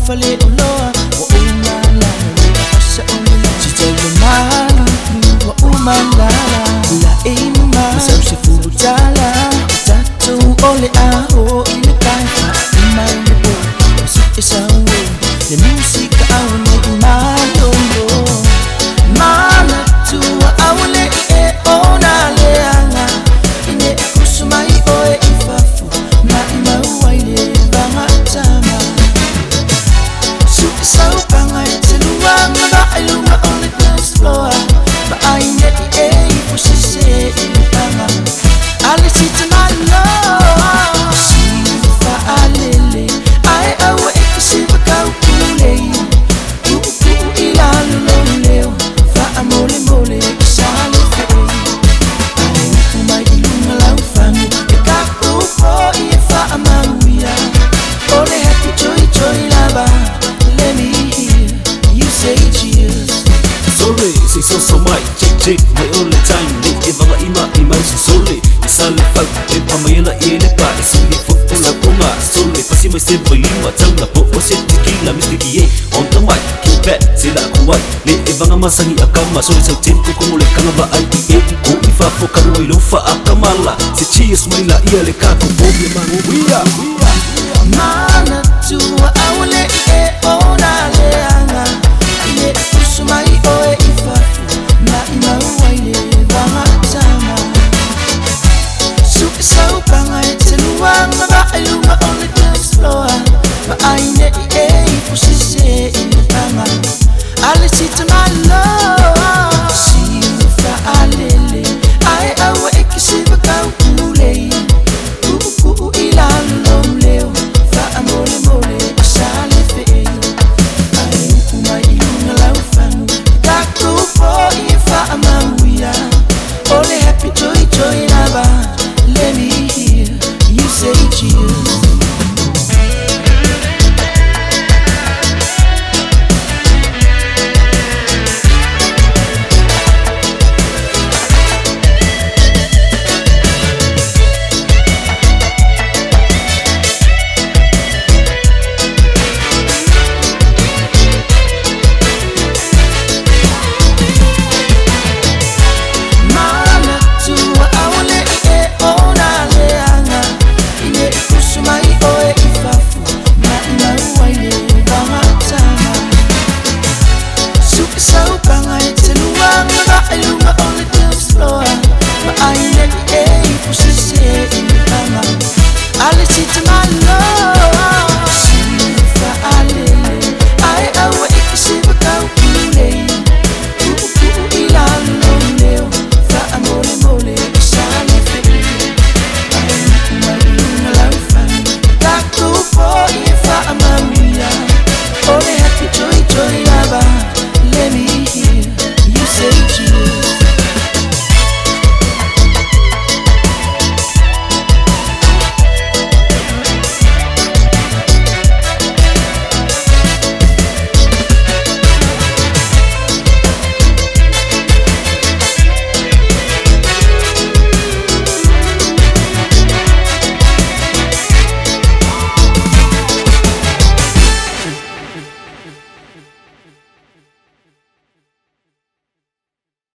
fale uloa wa umala asa umala chitelo mala wa umala la ima sausi furutala tatu ole aho ile kaifa imalo esa we le musica awne imalo mala tu awle e ona le anga ine kusumai oe ifafu ma ima waile banga tama so banga teluanga ba ilunga on the dance floor but I net e pusise banga ale sitana love sifa alele ai awe sifa kaukule ilalo loleo fa amole mole sale fe ai mai ilunga lau fangu e kaku po e fa amauia ole happy joy lava let me hear you say cheers Sole, si so mai, check my only time. Ni Evaga ima si sole. Isale fag, e pamayana ele pa. Isuli fukte la punga. Sole, pasi mai se lima tang na po. Ose tequila, Mr Kiei on the mic. Keep back, sila kuwai. Ni Evaga masangi akama. Sole sa tempo kumule kanga ba ai e. Ko ifa fo karoi lo fa akamala. Se cheers mai la ia le kako bobe man. We are mana tua awale